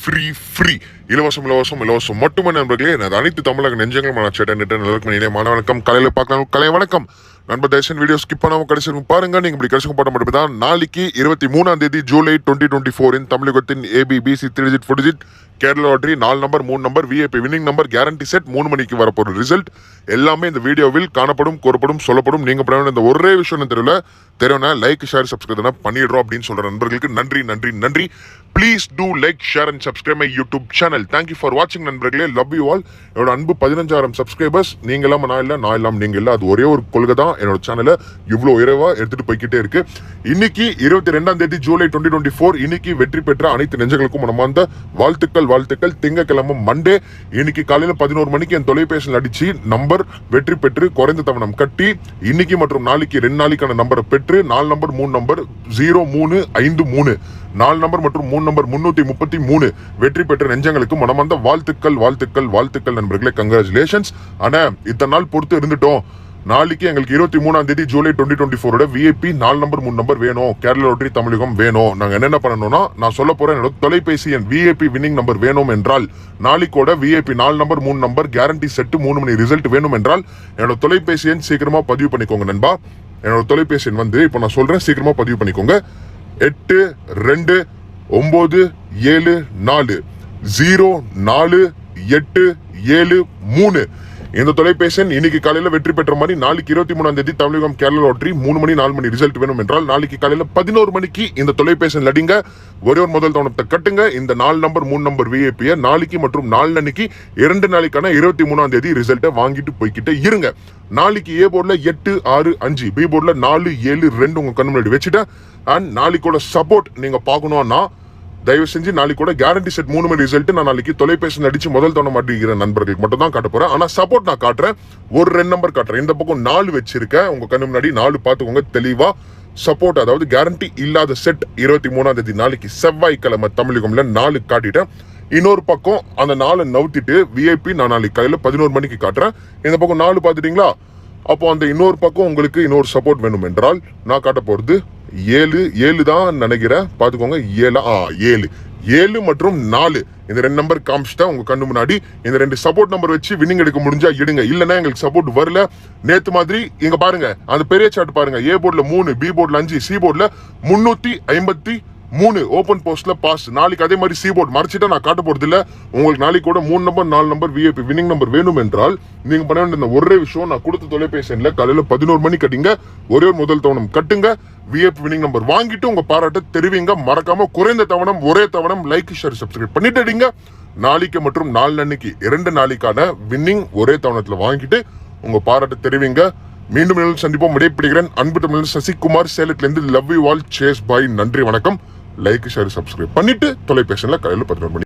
Free இலவசம் மட்டுமே நண்பர்களே. நான் அனைத்து தமிழக நெஞ்சங்களும் நான் சேட்டை நல்ல வணக்கம். கலையில பார்க்கலாம் கலை வணக்கம் நண்பர். தயவுசெய்து வீடியோ ஸ்கிப் பண்ணாம கடைசி பாருங்க. நீங்க இப்படி கடைசி போட்ட மட்டும் தான் நாளைக்கு 23ஆம் தேதி ஜூலை 2024 தமிழகத்தின் ABBC 3 digit 4 digit Kerala lottery 4 number 3 number VIP winning number guarantee set 3 மணிக்கு வரப்போற ரிசல்ட் எல்லாமே இந்த வீடியோவில் காணப்படும், கூறப்படும், சொல்லப்படும். நீங்க பண்ண வேண்டிய இந்த ஒரே விஷயம் தெரியல லைக் ஷேர் சப்ஸ்கிரைப் பண்ணிடுறோம் அப்படின்னு சொல்ற நண்பர்களுக்கு நன்றி. Please do like share and subscribe my YouTube channel. Thank you for வாட்சிங் நண்பர்களே. Love you all. என்னோட அன்பு 15,000 சப்ஸ்கிரைபர்ஸ். நீங்க இல்லாம நான் இல்லாம நீங்க இல்ல. அது ஒரே ஒரு கொள்கை தான் என்னோட சேனலை இவ்வளவு உயர்வா எடுத்துட்டு போய்கிட்டே இருக்கு. இன்னைக்கு 22ஆம் தேதி ஜூலை 2024 இன்னைக்கு வெற்றி பெற்ற அனைத்து நெஞ்சங்களுக்கும் மனமார்ந்த வாழ்த்துக்கள். திங்கட்கிழமை மண்டே இன்னைக்கு காலையில 11 மணிக்கு என் தொலைபேசியில் அடிச்சு நம்பர் வெற்றி பெற்று குறைந்த தவணம் கட்டி இன்னைக்கு மற்றும் நாளைக்கு 2 நாளைக்கான நம்பரை பெற்று 4 நம்பர் 3 நம்பர் 0353 4 நம்பர் மற்றும் 3 நம்பர் 333 வெற்றி பெற்ற நெஞ்சங்களுக்கு மனமார்ந்த வாழ்த்துக்கள் நண்பர்களே. கங்க்ராச்சுலேஷன்ஸ். ஆனா இத்தனை நாள் பொறுத்து இருந்துட்டோம். நாளைக்கு எங்களுக்கு 23ஆம் தேதி ஜூலை 2024 VIP 4 நம்பர் 3 நம்பர் வேணும். கேரளா லாட்டரி தமிழகம் வேணும். நாங்க என்னென்ன பண்ணணும்னா நான் சொல்ல போறேன். என்னோட தொலைபேசி எண் VIP வின்னிங் நம்பர் வேணும் என்றால் நாளைக்கோட VIP 4 number 3 number guarantee set 3 மணி ரிசல்ட் வேணும் என்றால் என்னோட தொலைபேசி எண் சீக்கிரமா பதிவு பண்ணிக்கோங்க நண்பா. என்னோட தொலைபேசி எண் இப்போ நான் சொல்றேன், சீக்கிரமா பதிவு பண்ணிக்கோங்க. 8294048873 இந்த தொலைபேசி இன்னைக்கு காலையில வெற்றி பெற்ற மாதிரி நாளைக்கு 23ஆம் தேதி தமிழகம் கேரளா லாட்டரி 3 மணி 4 மணி ரிசல்ட் வேணும் என்றால் நாளைக்கு காலையில 11 மணிக்கு இந்த தொலைபேசி அடிங்க. ஒரே ஒரு முதல் தவணத்தை கட்டுங்க. இந்த 4 நம்பர் 3 நம்பர் VIP நாளைக்கு மற்றும் நாளைக்கு 2 நாளைக்கான 23ஆம் தேதி ரிசல்ட்டை வாங்கிட்டு போய்கிட்டே இருங்க. நாளைக்கு A போர்ட்ல 865 B போர்ட்ல 472 உங்க கண்ணு முன்னாடி வச்சுட்டேன். அண்ட் நாளைக்கோட சப்போர்ட் நீங்க பாக்கணும்னா தயவு செஞ்சு நாளைக்கு கூட கேரண்டி செட் 3 மணி ரிசல்ட் நான் நாளைக்கு தொலைபேசி அடிச்சு முதல் தவணை மாட்டிக்கிற நண்பர்களுக்கு மட்டும் தான் காட்ட போறேன். ஆனா சப்போர்ட் நான் காட்டுறேன். ஒரு 2 நம்பர் காட்டுறேன். இந்த பக்கம் 4 வச்சிருக்கேன். உங்க கண்ணு முன்னாடி 4 பாத்துக்கோங்க தெளிவா. சப்போர்ட் அதாவது கேரண்டி இல்லாத செட் 23ஆம் தேதி நாளைக்கு செவ்வாய்க்கிழமை தமிழகம்ல 4 காட்டிட்டேன். இன்னொரு பக்கம் அந்த 4 நவுத்திட்டு VIP நான் நாளைக்கு காலையில 11 மணிக்கு காட்டுறேன். இந்த பக்கம் 4 பாத்துட்டீங்களா? அப்போ அந்த இன்னொரு பக்கம் உங்களுக்கு இன்னொரு சப்போர்ட் வேணும் என்றால் நான் காட்ட போறது 7 தான் நினைக்கிறேன். பாத்துக்கோங்க 7 மற்றும் 4 இந்த 2 நம்பர் காமிச்சிட்டா உங்க கண்ணு முன்னாடி இந்த 2 சப்போர்ட் நம்பர் வச்சு வின்னிங் எடுக்க முடிஞ்சா எடுங்க. இல்லன்னா எங்களுக்கு சப்போர்ட் வரல. நேத்து மாதிரி இங்க பாருங்க அந்த பெரிய சார்ட் பாருங்க. A போர்ட்ல 3 B போர்ட்ல 5 C போர்ட்ல 353 ஓபன் போஸ்ட்ல பாஸ். நாளைக்கு அதே மாதிரி C போர்ட் மறைச்சிட்டா நான் காட்ட போறது இல்ல. உங்களுக்கு நாளைக்கு கூட 3 number 4 number VIP winning number வேணும் என்றால் நீங்க பண்ண வேண்டிய ஒரே விஷயம் நான் கொடுத்த தொலைபேசி எண்ணில் காலையில 11 மணி கட்டிங்க. ஒரே ஒரு முதல் தவணம் கட்டுங்க. VIP வின்னிங் நம்பர் வாங்கிட்டு உங்க பாராட்ட தெரிவிங்க. மறக்காம குறைந்த தவணம் ஒரே தவணம் லைக் ஷேர் சப்ஸ்கிரைப் பண்ணிட்டீங்க. நாளைக்கு மற்றும் நாளைக்கு 2 நாளைக்கான வின்னிங் ஒரே தவணத்துல வாங்கிட்டு உங்க பாராட்ட தெரிவிங்க. மீண்டும் சந்திப்போம். விடைபிடிக்கிறேன். அன்பு தமிழ் சசிகுமார் சேலத்திலிருந்து. Love you all. சேஸ் பாய். நன்றி வணக்கம். லைக் ஷேர் சப்ஸ்கிரைப் பண்ணிட்டு தொலைபேசியில் காலையில் 11 மணி